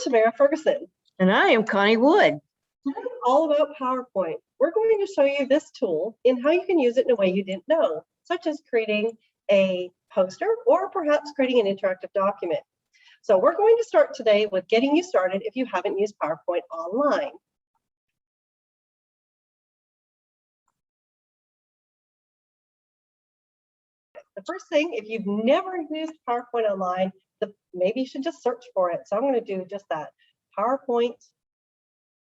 Tamara Ferguson. And I am Connie Wood. Today is all about PowerPoint. We're going to show you this tool and how you can use it in a way you didn't know, such as creating a poster or perhaps creating an interactive document. So we're going to start today with getting you started if you haven't used PowerPoint online. The first thing, if you've never used PowerPoint online, maybe you should just search for it. So I'm going to do just that. PowerPoint,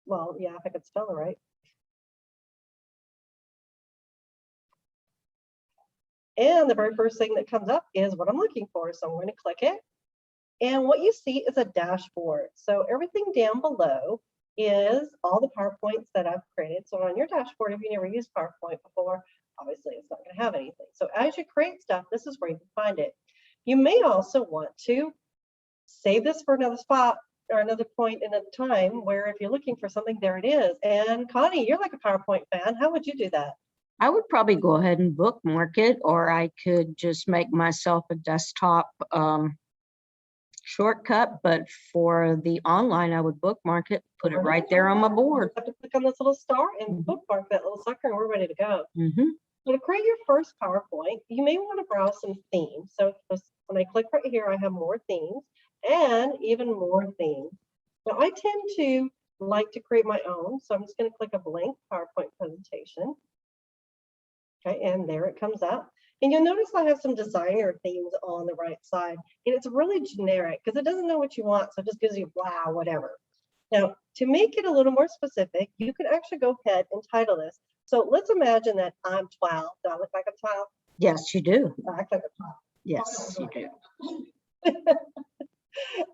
well, yeah, if I could spell it right. And the very first thing that comes up is what I'm looking for. So I'm going to click it. And what you see is a dashboard. So everything down below is all the PowerPoints that I've created. So on your dashboard, if you never used PowerPoint before, obviously it's not going to have anything. So as you create stuff, this is where you can find it. You may also want to save this for another spot or another point in a time where if you're looking for something, there it is. And Connie, you're like a PowerPoint fan. How would you do that? I would probably go ahead and bookmark it, or I could just make myself a desktop shortcut. But for the online, I would bookmark it, put it right there on my board. You have to click on this little star and bookmark that little sucker, and we're ready to go. Mm-hmm. So to create your first PowerPoint, you may want to browse some themes. So when I click right here, I have more themes and even more themes. Now I tend to like to create my own. So I'm just going to click a blank PowerPoint presentation. Okay, and there it comes up. And you'll notice I have some designer themes on the right side. And it's really generic because it doesn't know what you want. So it just gives you blah, whatever. Now, to make it a little more specific, you can actually go ahead and title this. So let's imagine that I'm 12. Do I look like a child? Yes, you do. I act like a child. Yes, you do.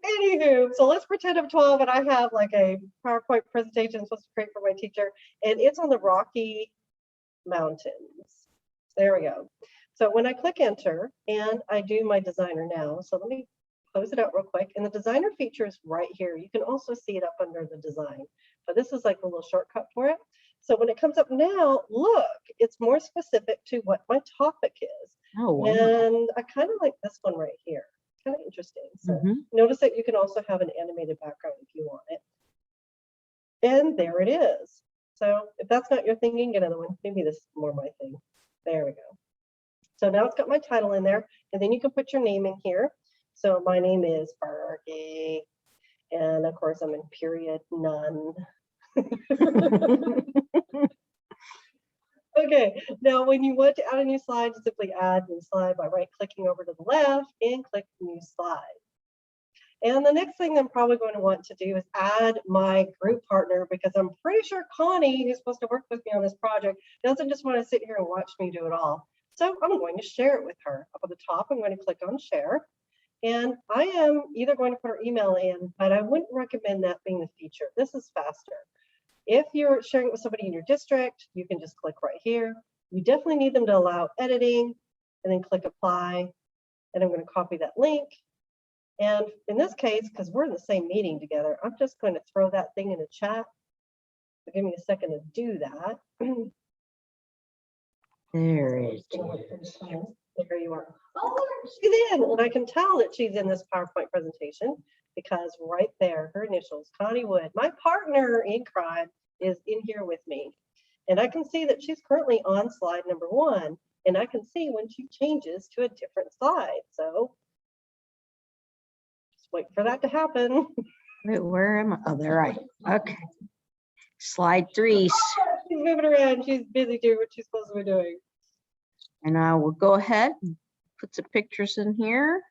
Anywho, so let's pretend I'm 12 and I have like a PowerPoint presentation I'm supposed to create for my teacher. And it's on the Rocky Mountains. There we go. So when I click enter and I do my designer now, so let me close it out real quick. And the designer feature is right here. You can also see it up under the design, but this is like a little shortcut for it. So when it comes up now, look, it's more specific to what my topic is. Oh, wow. And I kind of like this one right here. Kind of interesting. So notice that you can also have an animated background if you want it. And there it is. So if that's not your thing, you can get another one. Maybe this is more my thing. There we go. So now it's got my title in there, and then you can put your name in here. So my name is Fergie, and of course I'm in period none. Okay, now when you want to add a new slide, simply add new slide by right-clicking over to the left and click new slide. And the next thing I'm probably going to want to do is add my group partner, because I'm pretty sure Connie, who's supposed to work with me on this project, doesn't just want to sit here and watch me do it all. So I'm going to share it with her. Up at the top, I'm going to click on share. And I am either going to put her email in, but I wouldn't recommend that being the feature. This is faster. If you're sharing it with somebody in your district, you can just click right here. You definitely need them to allow editing and then click apply. And I'm going to copy that link. And in this case, because we're in the same meeting together, I'm just going to throw that thing in the chat. So give me a second to do that. There it is. There you are. Oh, she's in, and I can tell that she's in this PowerPoint presentation because right there, her initials, Connie Wood, my partner in crime, is in here with me. And I can see that she's currently on slide number 1, and I can see when she changes to a different slide. So just wait for that to happen. Wait, where am I? Oh, there I am. Okay. Slide 3. She's moving around. She's busy doing what she's supposed to be doing. And I will go ahead and put some pictures in here.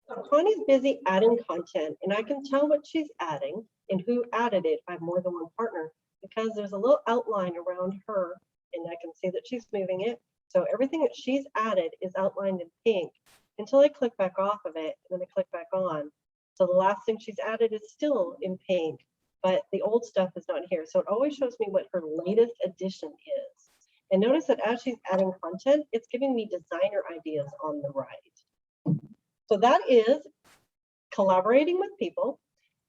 So Connie's busy adding content, and I can tell what she's adding and who added it. I have more than one partner because there's a little outline around her, and I can see that she's moving it. So everything that she's added is outlined in pink until I click back off of it, and then I click back on. So the last thing she's added is still in pink, but the old stuff is not here. So it always shows me what her latest addition is. And notice that as she's adding content, it's giving me designer ideas on the right. So that is collaborating with people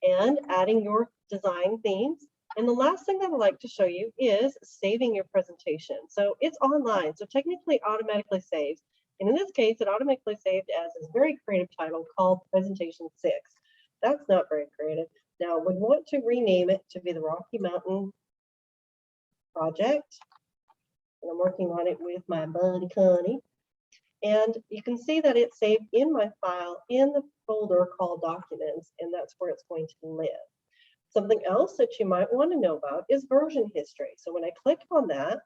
and adding your design themes. And the last thing that I'd like to show you is saving your presentation. So it's online, so technically automatically saves. And in this case, it automatically saved as this very creative title called Presentation 6. That's not very creative. Now, we want to rename it to be the Rocky Mountain Project. And I'm working on it with my buddy Connie. And you can see that it's saved in my file in the folder called Documents, and that's where it's going to live. Something else that you might want to know about is version history. So when I click on that,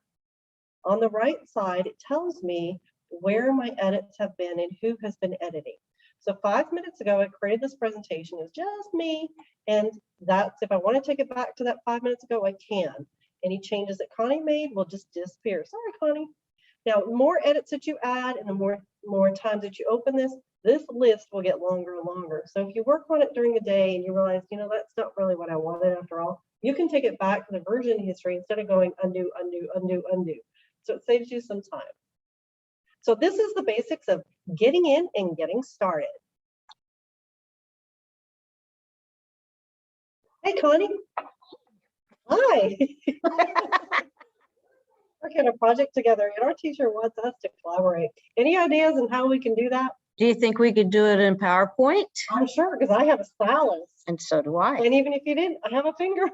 on the right side, it tells me where my edits have been and who has been editing. So 5 minutes ago, I created this presentation. It was just me. And that's, if I want to take it back to that 5 minutes ago, I can. Any changes that Connie made will just disappear. Sorry, Connie. Now, the more edits that you add and the more times that you open this list will get longer and longer. So if you work on it during the day and you realize, you know, that's not really what I wanted after all, you can take it back to the version history instead of going undo, undo, undo, undo. So it saves you some time. So this is the basics of getting in and getting started. Hey, Connie. Hi. Working on a project together, and our teacher wants us to collaborate. Any ideas on how we can do that? Do you think we could do it in PowerPoint? I'm sure, because I have a stylus. And so do I. And even if you didn't, I have a finger.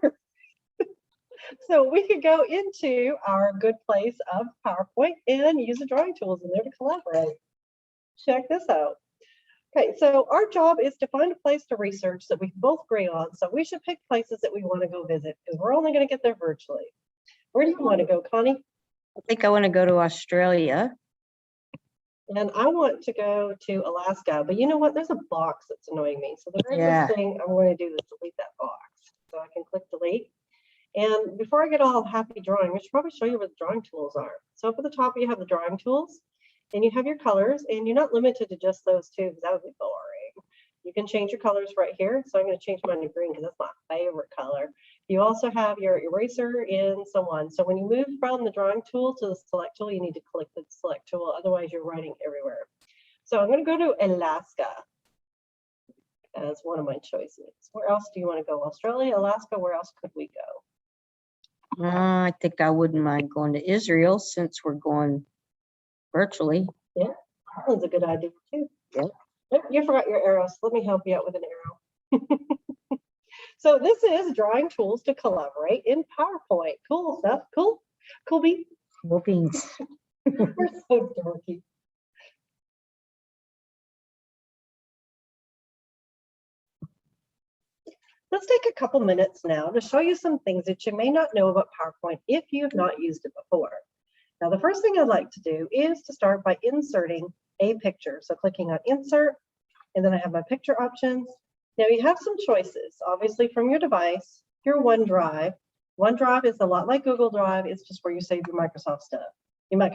So we could go into our good place of PowerPoint and use the drawing tools in there to collaborate. Check this out. Okay, so our job is to find a place to research that we both agree on. So we should pick places that we want to go visit because we're only going to get there virtually. Where do you want to go, Connie? I think I want to go to Australia. And I want to go to Alaska, but you know what? There's a box that's annoying me. So the very first thing I'm going to do is delete that box. So I can click delete. And before I get all happy drawing, I should probably show you what the drawing tools are. So up at the top, you have the drawing tools, and you have your colors, and you're not limited to just those two because that would be boring. You can change your colors right here. So I'm going to change mine to green because that's my favorite color. You also have your eraser and so on. So when you move from the drawing tool to the select tool, you need to click the select tool. Otherwise, you're writing everywhere. So I'm going to go to Alaska as one of my choices. Where else do you want to go? Australia, Alaska, where else could we go? I think I wouldn't mind going to Israel since we're going virtually. Yeah, that one's a good idea too. Yep. Oh, you forgot your arrows. Let me help you out with an arrow. So this is drawing tools to collaborate in PowerPoint. Cool stuff. Cool. Cool beans. Cool beans. We're so dorky. Let's take a couple minutes now to show you some things that you may not know about PowerPoint if you have not used it before. Now, the first thing I'd like to do is to start by inserting a picture. So clicking on Insert, and then I have my picture options. Now you have some choices, obviously from your device, your OneDrive. OneDrive is a lot like Google Drive. It's just where you save your Microsoft stuff. Now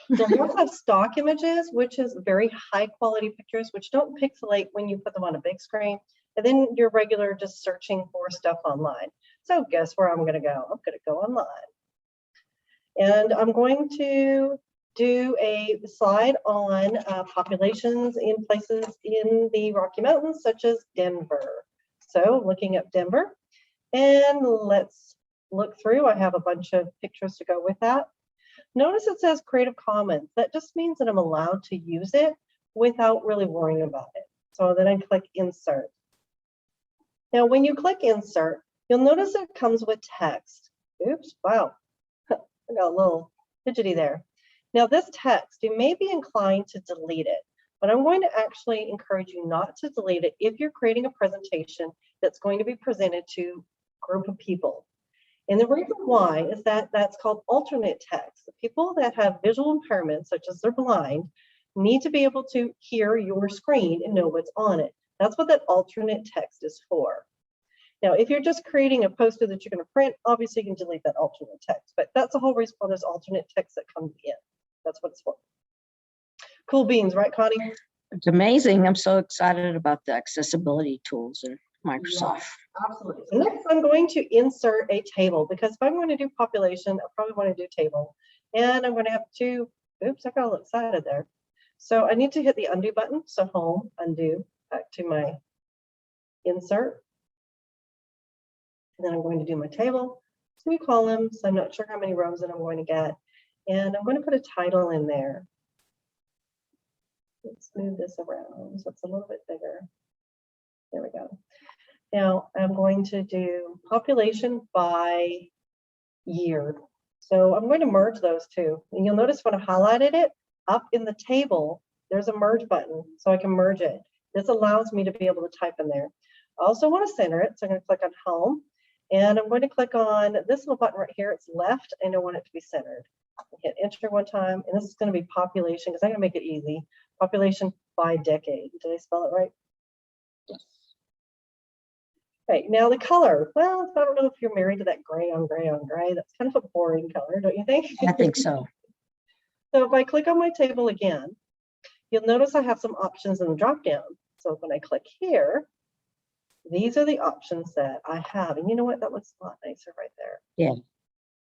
you also have stock images, which is very high quality pictures, which don't pixelate when you put them on a big screen. And then your regular just searching for stuff online. So guess where I'm going to go? I'm going to go online. And I'm going to do a slide on populations in places in the Rocky Mountains, such as Denver. So looking at Denver, and let's look through. I have a bunch of pictures to go with that. Notice it says Creative Commons. That just means that I'm allowed to use it without really worrying about it. So then I click Insert. Now, when you click Insert, you'll notice it comes with text. Oops, wow, I got a little fidgety there. Now, this text, you may be inclined to delete it, but I'm going to actually encourage you not to delete it if you're creating a presentation that's going to be presented to a group of people. And the reason why is that that's called alternate text. The people that have visual impairments, such as they're blind, need to be able to hear your screen and know what's on it. That's what that alternate text is for. Now, if you're just creating a poster that you're going to print, obviously you can delete that alternate text, but that's the whole reason for this alternate text that comes in. That's what it's for. Cool beans, right, Connie? It's amazing. I'm so excited about the accessibility tools in Microsoft. Yes, absolutely. So next, I'm going to insert a table because if I'm going to do population, I probably want to do table. And I'm going to have to, oops, I got a little excited there. So I need to hit the undo button. So home, undo, back to my insert. And then I'm going to do my table, 2 columns. I'm not sure how many rows that I'm going to get. And I'm going to put a title in there. Let's move this around so it's a little bit bigger. There we go. Now I'm going to do population by year. So I'm going to merge those two. And you'll notice when I highlighted it, up in the table, there's a merge button, so I can merge it. This allows me to be able to type in there. I also want to center it, so I'm going to click on home. And I'm going to click on this little button right here. It's left, and I want it to be centered. Hit enter one time, and this is going to be population, because I'm going to make it easy. Population by decade. Did I spell it right? Yes. Right, now the color. Well, I don't know if you're married to that gray on gray on gray. That's kind of a boring color, don't you think? I think so. So if I click on my table again, you'll notice I have some options in the drop down. So when I click here, these are the options that I have. And you know what? That looks a lot nicer right there. Yeah.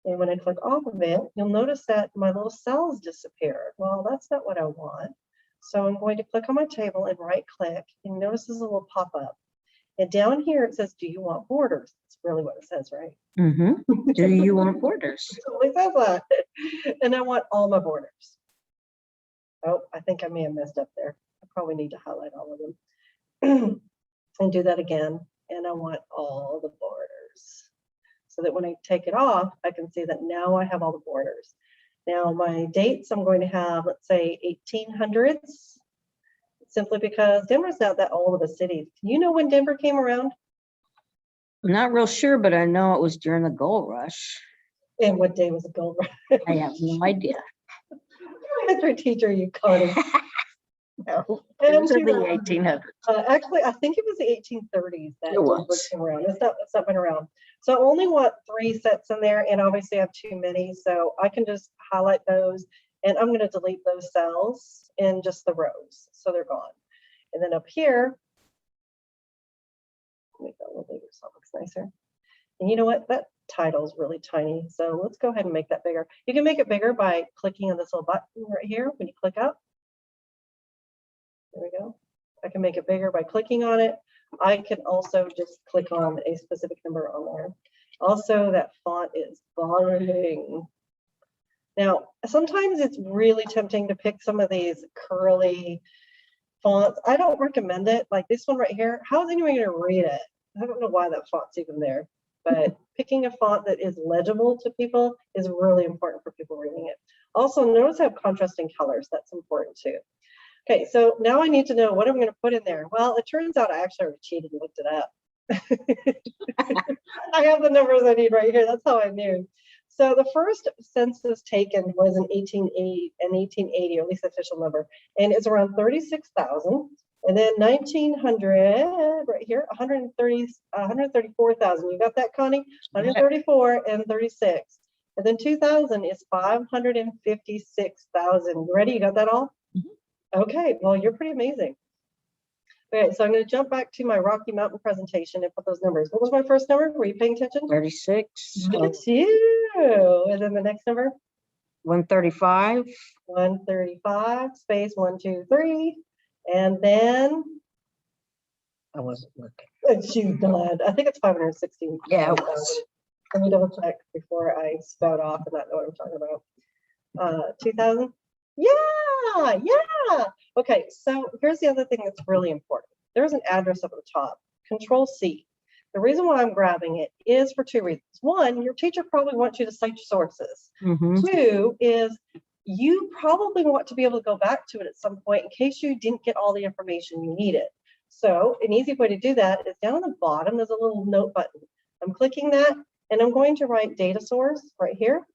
And when I click off of it, you'll notice that my little cells disappear. Well, that's not what I want. So I'm going to click on my table and right click, and notice there's a little pop-up. And down here it says, do you want borders? That's really what it says, right? Mm-hmm. Do you want borders? It totally says that. And I want all my borders. Oh, I think I may have messed up there. I probably need to highlight all of them. And do that again. And I want all the borders. So that when I take it off, I can see that now I have all the borders. Now my dates, I'm going to have, let's say 1800s, simply because Denver's not that old of a city. Do you know when Denver came around? I'm not real sure, but I know it was during the gold rush. And what day was the gold rush? I have no idea. History teacher, you Connie. No, And it was in the to, 1800s. Actually, I think it was the 1830s that It Denver was. came around. It's not been around. So I only want 3 sets in there, and obviously I have too many, so I can just highlight those, and I'm going to delete those cells in just the rows, so they're gone. And then up here, make that a little bigger so it looks nicer. And you know what? That title is really tiny, so let's go ahead and make that bigger. You can make it bigger by clicking on this little button right here when you click up. There we go. I can make it bigger by clicking on it. I can also just click on a specific number on there. Also, that font is boring. Now, sometimes it's really tempting to pick some of these curly fonts. I don't recommend it. Like this one right here. How is anyone going to read it? I don't know why that font's even there. But picking a font that is legible to people is really important for people reading it. Also, notice I have contrasting colors. That's important too. Okay, so now I need to know what I'm going to put in there. Well, it turns out I actually already cheated and looked it up. I have the numbers I need right here. That's how I knew. So the first census taken was in 1880, or at least the official number, and it's around 36,000. And then 1900, right here, 134,000. You got that, Connie? 134 and 36. And then 2000 is 556,000. You ready? You got that all? Okay, well, you're pretty amazing. Okay, so I'm going to jump back to my Rocky Mountain presentation and put those numbers. What was my first number? Were you paying attention? 36. Look at you. And then the next number? 135. 135, space 123. And then, I wasn't looking. she's done. I think it's 516. Yeah, it was. Let me double check before I spout off and not know what I'm talking about. 2000? Yeah. Okay, so here's the other thing that's really important. There's an address up at the top, Control C. The reason why I'm grabbing it is for 2 reasons. One, your teacher probably wants you to cite your sources. 2 is you probably want to be able to go back to it at some point in case you didn't get all the information you needed. So an easy way to do that is down at the bottom, there's a little note button. I'm clicking that and I'm going to write data source right here,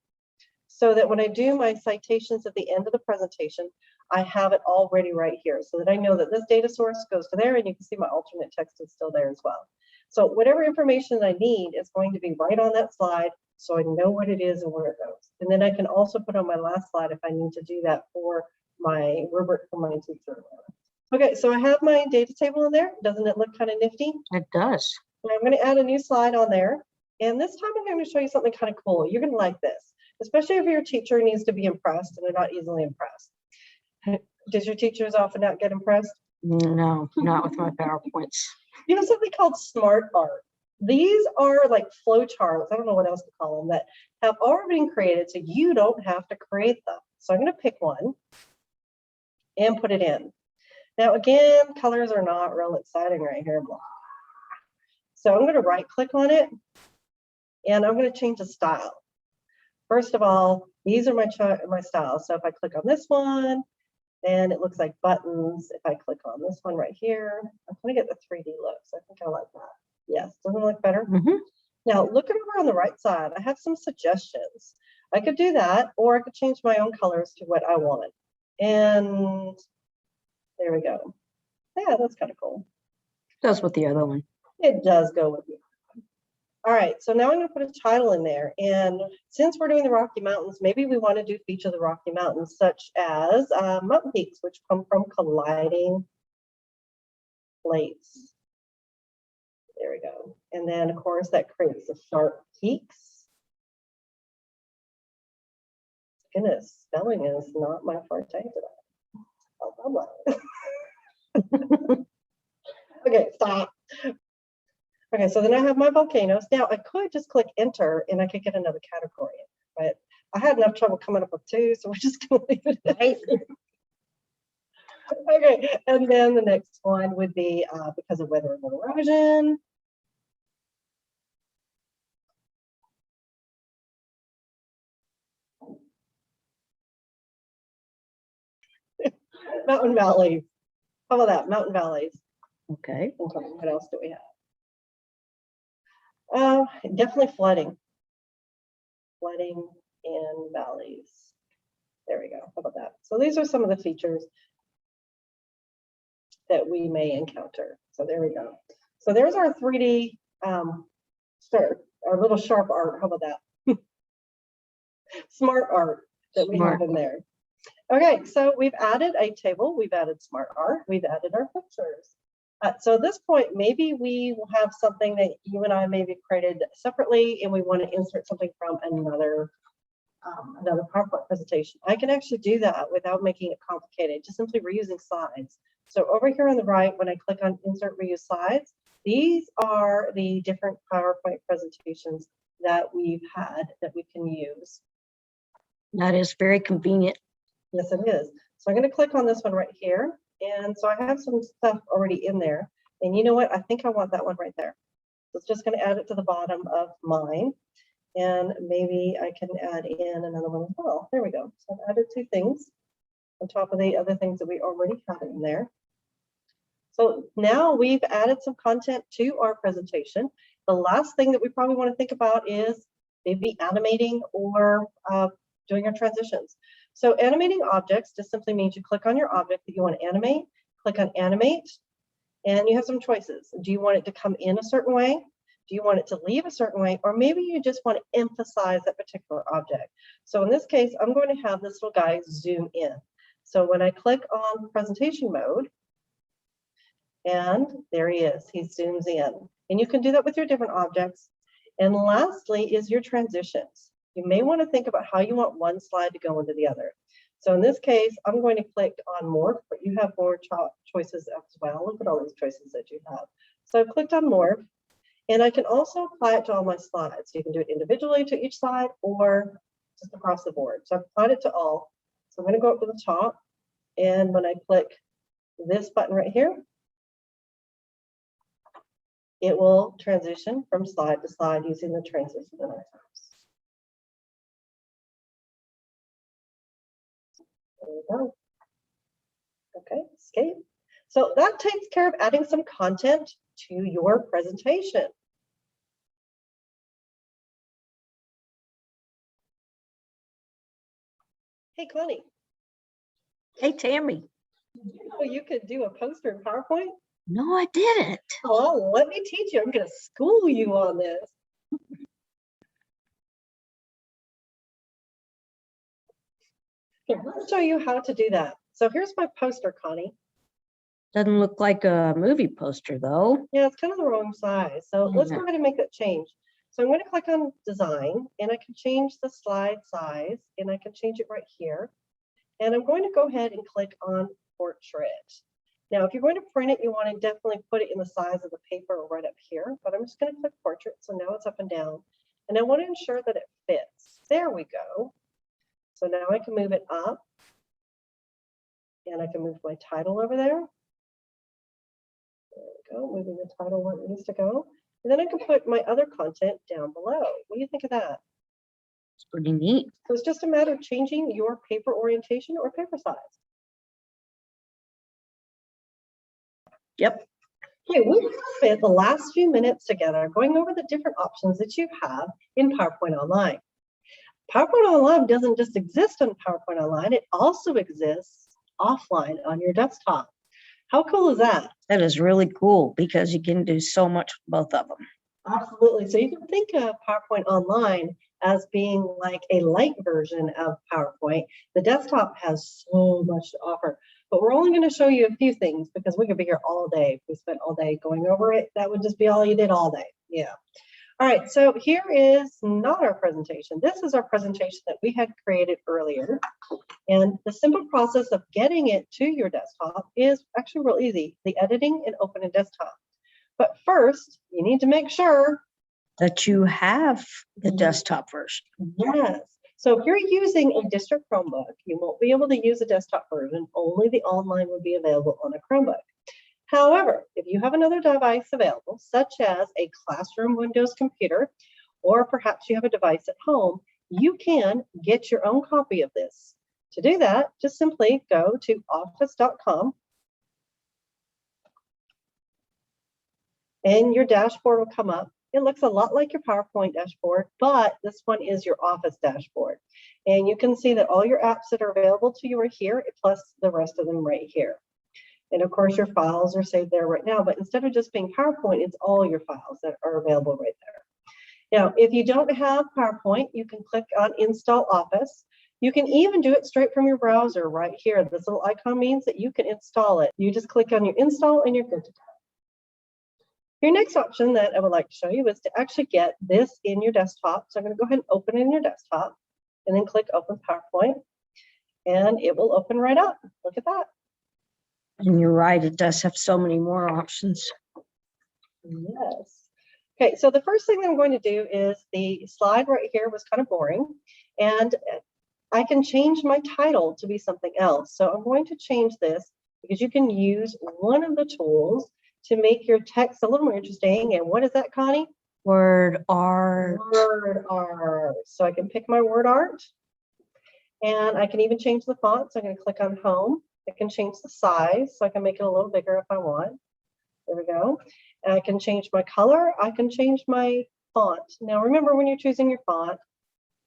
so that when I do my citations at the end of the presentation, I have it already right here so that I know that this data source goes to there, and you can see my alternate text is still there as well. So whatever information I need is going to be right on that slide so I know what it is and where it goes. And then I can also put on my last slide if I need to do that for my rubric for my teacher. Okay, so I have my data table in there. Doesn't it look kind of nifty? It does. I'm going to add a new slide on there. And this time I'm going to show you something kind of cool. You're going to like this, especially if your teacher needs to be impressed and they're not easily impressed. Does your teachers often not get impressed? No, not with my PowerPoints. You have something called smart art. These are like flow charts, I don't know what else to call them, that have already been created so you don't have to create them. So I'm going to pick one and put it in. Now, again, colors are not real exciting right here. Blah. So I'm going to right click on it and I'm going to change the style. First of all, these are my styles. So if I click on this one, then it looks like buttons. If I click on this one right here, I'm going to get the 3D look. So I think I like that. Yes, doesn't it look better? Mm-hmm. Now, looking over on the right side, I have some suggestions. I could do that, or I could change my own colors to what I want. And there we go. Yeah, that's kind of cool. Goes with the other one. It does go with you. All right, so now I'm going to put a title in there. And since we're doing the Rocky Mountains, maybe we want to do feature the Rocky Mountains, such as mountain peaks, which come from colliding plates. There we go. And then, of course, that creates the sharp peaks. Goodness, spelling is not my forte today. Okay, stop. Okay, so then I have my volcanoes. Now I could just click enter and I could get another category, but I had enough trouble coming up with two, so we're just gonna leave it at eight. Okay, and then the next one would be because of weather and erosion. Mountain valleys. How about that? Mountain valleys. Okay. Okay, what else do we have? Definitely flooding. Flooding in valleys. There we go. How about that? So these are some of the features that we may encounter. So there we go. So there's our 3D our little sharp art. How about that? Smart art that we have in there. Okay, so we've added a table, we've added smart art, we've added our pictures. So at this point, maybe we will have something that you and I maybe created separately and we want to insert something from another PowerPoint presentation. I can actually do that without making it complicated, just simply reusing slides. So over here on the right, when I click on insert reuse slides, these are the different PowerPoint presentations that we've had that we can use. That is very convenient. Yes, it is. So I'm going to click on this one right here. And so I have some stuff already in there. And you know what? I think I want that one right there. So it's just going to add it to the bottom of mine. And maybe I can add in another one as well. There we go. So I've added two things on top of the other things that we already have in there. So now we've added some content to our presentation. The last thing that we probably want to think about is maybe animating or doing our transitions. So animating objects just simply means you click on your object that you want to animate, click on animate, and you have some choices. Do you want it to come in a certain way? Do you want it to leave a certain way? Or maybe you just want to emphasize that particular object. So in this case, I'm going to have this little guy zoom in. So when I click on presentation mode, and there he is, he zooms in. And you can do that with your different objects. And lastly is your transitions. You may want to think about how you want one slide to go into the other. So in this case, I'm going to click on morph, but you have more choices as well. Look at all these choices that you have. So I've clicked on morph, and I can also apply it to all my slides. You can do it individually to each slide or just across the board. So I've applied it to all. So I'm going to go up to the top, and when I click this button right here, it will transition from slide to slide using the transition icons. There we go. Okay, escape. So that takes care of adding some content to your presentation. Hey, Connie. Hey, Tammy. Oh, you could do a poster in PowerPoint? No, I didn't. Oh, let me teach you. I'm going to school you on this. Okay, let's show you how to do that. So here's my poster, Connie. Doesn't look like a movie poster, though. Yeah, it's kind of the wrong size. So let's go ahead and make that change. So I'm going to click on design, and I can change the slide size, and I can change it right here. And I'm going to go ahead and click on portrait. Now, if you're going to print it, you want to definitely put it in the size of the paper right up here, but I'm just going to click portrait. So now it's up and down, and I want to ensure that it fits. There we go. So now I can move it up, and I can move my title over there. go, moving the title where it needs to go. And then I can put my other content down below. What do you think of that? It's pretty neat. So it's just a matter of changing your paper orientation or paper size. Yep. Okay, we've spent the last few minutes together going over the different options that you have in PowerPoint Online. PowerPoint Online doesn't just exist on PowerPoint Online, it also exists offline on your desktop. How cool is that? That is really cool because you can do so much with both of them. Absolutely. So you can think of PowerPoint Online as being like a light version of PowerPoint. The desktop has so much to offer, but we're only going to show you a few things because we could be here all day. If we spent all day going over it, that would just be all you did all day. Yeah. All right, so here is not our presentation. This is our presentation that we had created earlier. And the simple process of getting it to your desktop is actually real easy, the editing and open a desktop. But first, you need to make sure that you have the desktop version. Yes. So if you're using a district Chromebook, you won't be able to use a desktop version. Only the online would be available on a Chromebook. However, if you have another device available, such as a classroom Windows computer, or perhaps you have a device at home, you can get your own copy of this. To do that, just simply go to office.com and your dashboard will come up. It looks a lot like your PowerPoint dashboard, but this one is your Office dashboard. And you can see that all your apps that are available to you are here, plus the rest of them right here. And of course, your files are saved there right now, but instead of just being PowerPoint, it's all your files that are available right there. Now, if you don't have PowerPoint, you can click on Install Office. You can even do it straight from your browser right here. This little icon means that you can install it. You just click on your install and you're good to go. Your next option that I would like to show you is to actually get this in your desktop. So I'm going to go ahead and open it in your desktop and then click Open PowerPoint and it will open right up. Look at that. And you're right, it does have so many more options. Yes. Okay, so the first thing that I'm going to do is the slide right here was kind of boring, and I can change my title to be something else. So I'm going to change this because you can use one of the tools to make your text a little more interesting. And what is that, Connie? Word art. Word art. So I can pick my word art, and I can even change the font. So I'm going to click on Home. I can change the size, so I can make it a little bigger if I want. There we go. And I can change my color. I can change my font. Now, remember, when you're choosing your font,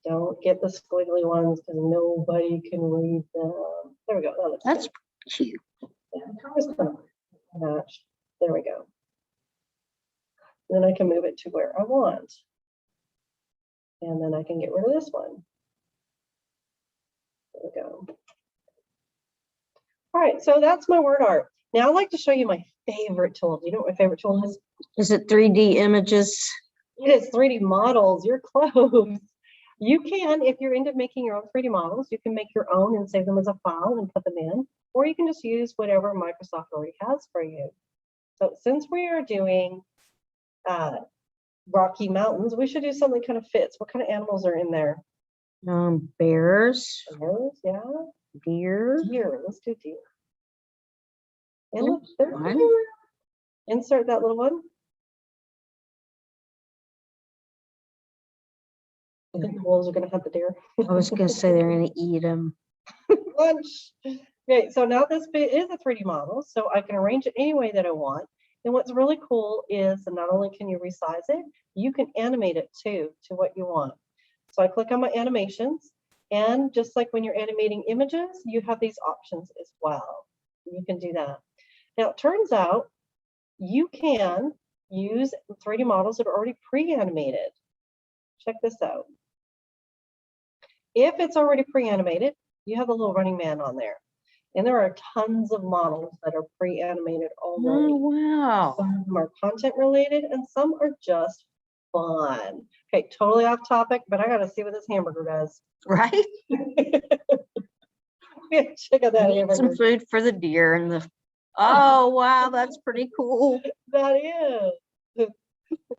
don't get the squiggly ones because nobody can read them. There we go. That looks That's good. cute. Yeah, colors kind of match. There we go. Then I can move it to where I want. And then I can get rid of this one. There we go. All right, so that's my word art. Now I'd like to show you my favorite tool. Do you know what my favorite tool is? Is it 3D images? It is 3D models. You're close. You can, if you're into making your own 3D models, you can make your own and save them as a file and put them in, or you can just use whatever Microsoft already has for you. So since we are doing Rocky Mountains, we should do something kind of fits. What kind of animals are in there? Bears. Bears, yeah. Deer. Deer. Let's do deer. And Yeah, look, there's a fine. deer. Insert that little one. I think the wolves are going to hunt the deer. I was going to say they're going to eat them. Lunch. Okay, so now this bit is a 3D model, so I can arrange it any way that I want. And what's really cool is that not only can you resize it, you can animate it too to what you want. So I click on my animations, and just like when you're animating images, you have these options as well. You can do that. Now, it turns out you can use 3D models that are already pre-animated. Check this out. If it's already pre-animated, you have a little running man on there. And there are tons of models that are pre-animated already. Oh, wow. Some of them are content related and some are just fun. Okay, totally off topic, but I gotta see what this hamburger does. Right? Check out that Need hamburger. some food for the deer and the. Oh, wow, that's pretty cool. That is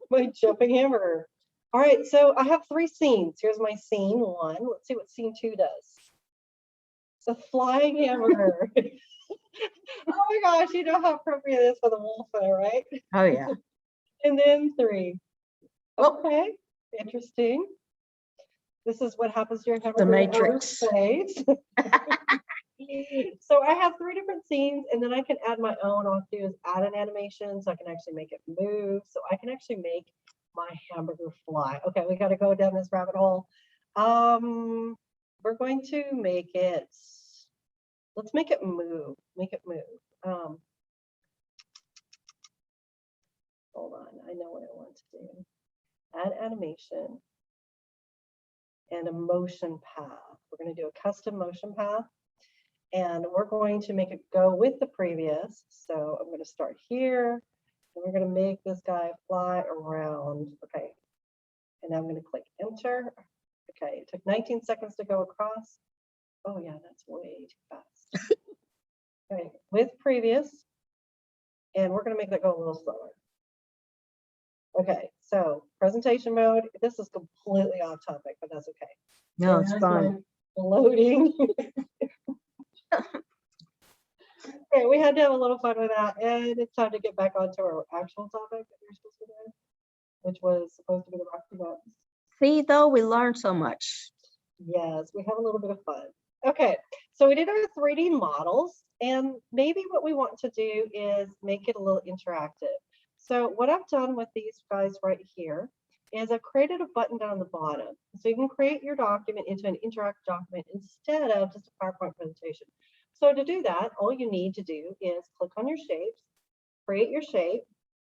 my jumping hamburger. All right, so I have 3 scenes. Here's my scene 1. Let's see what scene 2 does. The flying hamburger. Oh my gosh, you know how appropriate it is for the wolf though, right? Oh, yeah. And then 3. Oh, Okay, interesting. This is what happens to your hamburger The in outer Matrix. space. So I have 3 different scenes, and then I can add my own. All I have to do is add an animation, so I can actually make it move. So I can actually make my hamburger fly. Okay, we got to go down this rabbit hole. We're going to make it. Let's make it move. Make it move. Hold on, I know what I want to do. Add animation and a motion path. We're going to do a custom motion path. And we're going to make it go with the previous. So I'm going to start here, and we're going to make this guy fly around. Okay. And now I'm going to click enter. Okay, it took 19 seconds to go across. Oh yeah, that's way too fast. Okay, with previous, and we're going to make that go a little slower. Okay, so presentation mode. This is completely off topic, but that's okay. no, it's fun. Loading. Okay, we had to have a little fun with that, and it's time to get back onto our actual topic that we were supposed to be doing, which was supposed to be the Rocky Mountains. See, though, we learned so much. Yes, we have a little bit of fun. Okay, so we did our 3D models, and maybe what we want to do is make it a little interactive. So what I've done with these guys right here is I've created a button down the bottom. So you can create your document into an interactive document instead of just a PowerPoint presentation. So to do that, all you need to do is click on your shapes, create your shape,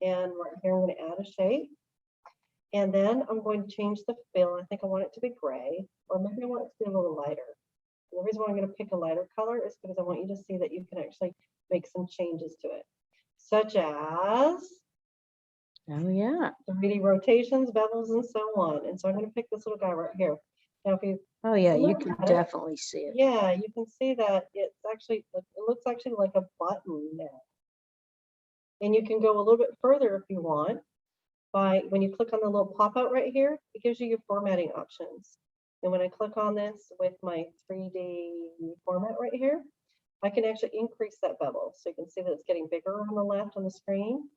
and right here I'm going to add a shape. And then I'm going to change the fill. I think I want it to be gray, or maybe I want it to be a little lighter. And the reason why I'm going to pick a lighter color is because I want you to see that you can actually make some changes to it, such as Oh, yeah. 3D rotations, bevels, and so on. And so I'm going to pick this little guy right here. Now, if you Oh, yeah, you look can at it, definitely see it. yeah, you can see that it's actually, it looks actually like a button now. And you can go a little bit further if you want by, when you click on the little pop out right here, it gives you your formatting options. And when I click on this with my 3D format right here, I can actually increase that bevel. So you can see that it's getting bigger on the left on the screen.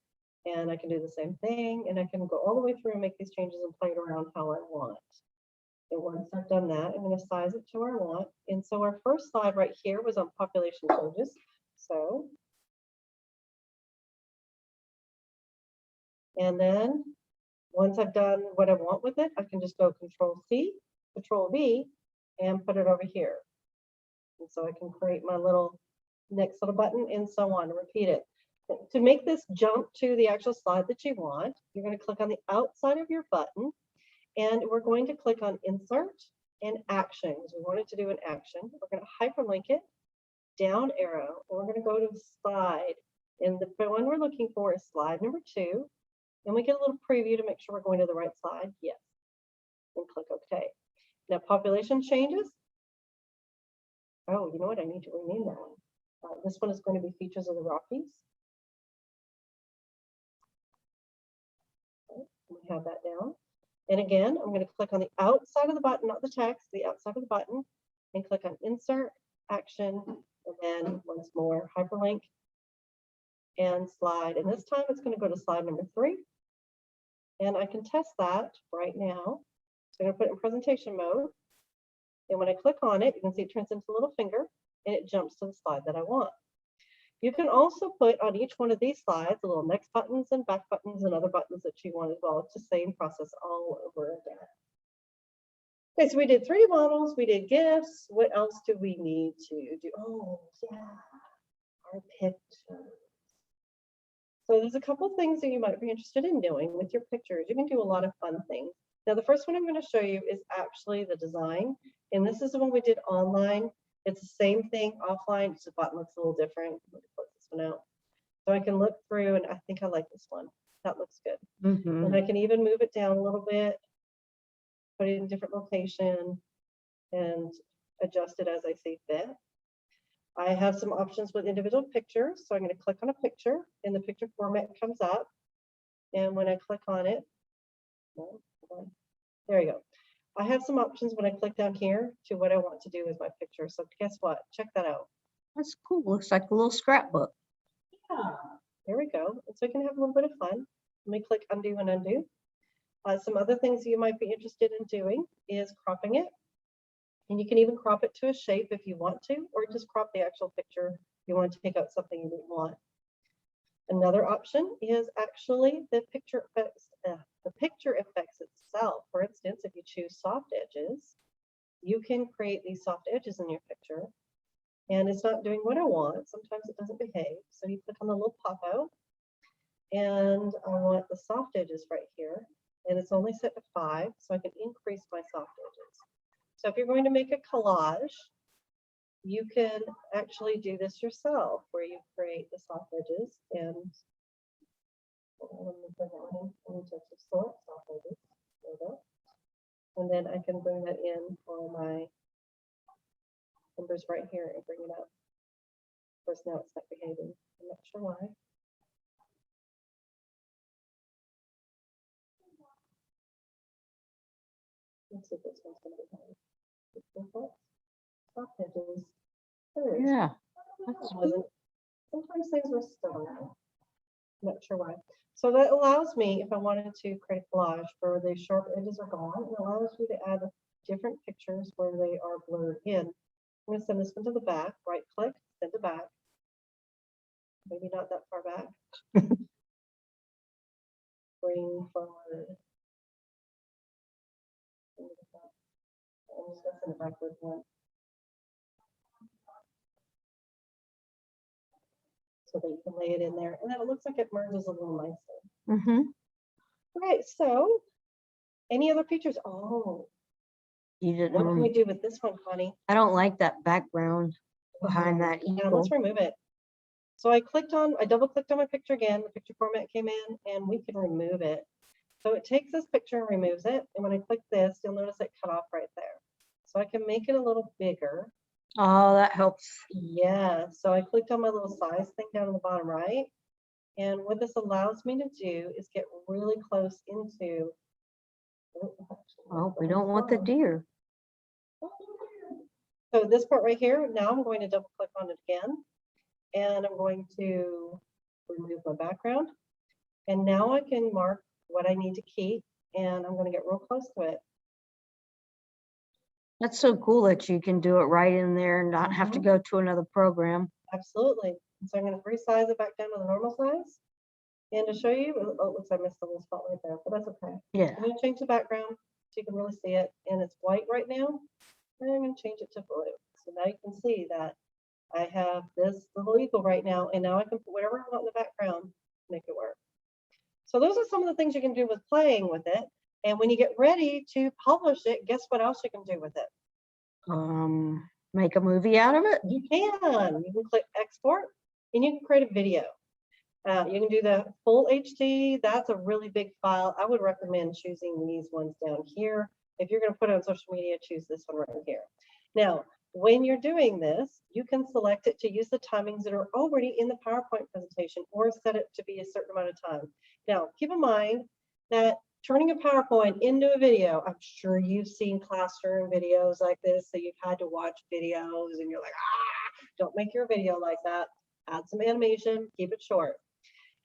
And I can do the same thing, and I can go all the way through and make these changes and play it around how I want. And once I've done that, I'm going to size it to where I want. And so our first slide right here was on population changes. So, and then once I've done what I want with it, I can just go Control C, Control V, and put it over here. And so I can create my little next little button and so on, and repeat it. To make this jump to the actual slide that you want, you're going to click on the outside of your button, and we're going to click on Insert and Action, because we wanted to do an action. We're going to hyperlink it, down arrow, and we're going to go to Slide. And the one we're looking for is slide number 2. And we get a little preview to make sure we're going to the right slide. Yes. And click OK. Now, population changes. Oh, you know what? I need to rename that one. This one is going to be Features of the Rockies. We have that down. And again, I'm going to click on the outside of the button, not the text, the outside of the button, and click on Insert, Action, and then once more, hyperlink and slide. And this time it's going to go to slide number 3. And I can test that right now. So I'm going to put it in presentation mode. And when I click on it, you can see it turns into a little finger, and it jumps to the slide that I want. You can also put on each one of these slides the little next buttons and back buttons and other buttons that you want as well. It's the same process all over again. Okay, so we did 3D models, we did GIFs. What else do we need to do? Oh, yeah, our pictures. So there's a couple things that you might be interested in doing with your pictures. You can do a lot of fun things. Now, the first one I'm going to show you is actually the design. And this is the one we did online. It's the same thing offline, just the button looks a little different. Let me close this one out. So I can look through, and I think I like this one. That looks good. Mhm. And I can even move it down a little bit, put it in a different location, and adjust it as I see fit. I have some options with individual pictures. So I'm going to click on a picture, and the picture format comes up. And when I click on it, there you go. I have some options when I click down here to what I want to do with my picture. So guess what? Check that out. That's cool. Looks like a little scrapbook. Yeah, there we go. And so you can have a little bit of fun. Let me click undo and undo. Some other things you might be interested in doing is cropping it. And you can even crop it to a shape if you want to, or just crop the actual picture if you want to take out something you didn't want. Another option is actually the picture effects itself. For instance, if you choose soft edges, you can create these soft edges in your picture. And it's not doing what I want. Sometimes it doesn't behave. So you click on the little pop out. And I want the soft edges right here. And it's only set to 5, so I can increase my soft edges. So if you're going to make a collage, you can actually do this yourself, where you create the soft edges and soft edges. There we go. And then I can bring that in for my numbers right here and bring it up. Of course, now it's not behaving. I'm not sure why. Let's see if this one's going to behave. Soft edges. There it is. Yeah. It wasn't. Sometimes things were stubborn. Not sure why. So that allows me, if I wanted to create a collage where the sharp edges are gone, it allows me to add different pictures where they are blurred in. I'm going to send this one to the back, right click, send to back. Maybe not that far back. Bring forward. I'm just going to send it backwards one. So that you can lay it in there. And then it looks like it merges a little nicely. Mm-hmm. Right, so any other features? Oh, You didn't. what can we do with this one, honey? I don't like that background behind that Yeah, eagle. let's remove it. So I double clicked on my picture again, the picture format came in, and we can remove it. So it takes this picture and removes it. And when I click this, you'll notice it cut off right there. So I can make it a little bigger. Oh, that helps. Yeah, so I clicked on my little size thing down in the bottom right. And what this allows me to do is get really close into. Oh, we don't want the deer. So this part right here, now I'm going to double click on it again. And I'm going to remove my background. And now I can mark what I need to keep. And I'm going to get real close to it. That's so cool that you can do it right in there and not have to go to another program. Absolutely. So I'm going to resize it back down to the normal size. And to show you, oh, it looks like I missed a little spot right there, but that's okay. Yeah. I'm going to change the background so you can really see it. And it's white right now. And I'm going to change it to blue. So now you can see that I have this little eagle right now. And now I can put whatever I want in the background, make it work. So those are some of the things you can do with playing with it. And when you get ready to publish it, guess what else you can do with it? Make a movie out of it? You can. You can click export and you can create a video. You can do the full HD. That's a really big file. I would recommend choosing these ones down here. If you're going to put it on social media, choose this one right here. Now, when you're doing this, you can select it to use the timings that are already in the PowerPoint presentation or set it to be a certain amount of time. Now, keep in mind that turning a PowerPoint into a video, I'm sure you've seen classroom videos like this, so you've had to watch videos and you're like, don't make your video like that. Add some animation, keep it short.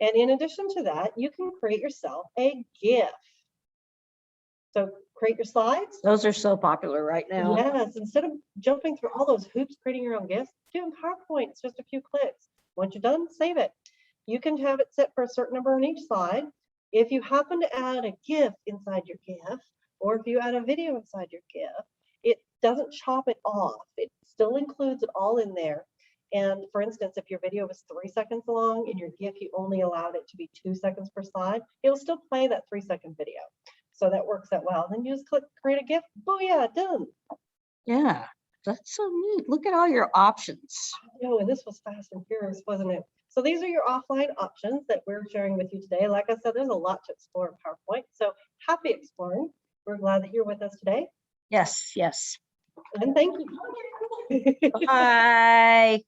And in addition to that, you can create yourself a GIF. So create your slides. Those are so popular right now. Yes, instead of jumping through all those hoops, creating your own GIFs, do it in PowerPoint. It's just a few clicks. Once you're done, save it. You can have it set for a certain number on each slide. If you happen to add a GIF inside your GIF, or if you add a video inside your GIF, it doesn't chop it off. It still includes it all in there. And for instance, if your video was 3 seconds long and your GIF, you only allowed it to be 2 seconds per slide, it'll still play that 3-second video. So that works out well. Then you just click create a GIF, booyah, done. Yeah, that's so neat. Look at all your options. Oh, and this was fast and furious, wasn't it? So these are your offline options that we're sharing with you today. Like I said, there's a lot to explore in PowerPoint. So happy exploring. We're glad that you're with us today. Yes, yes. And thank you. Bye.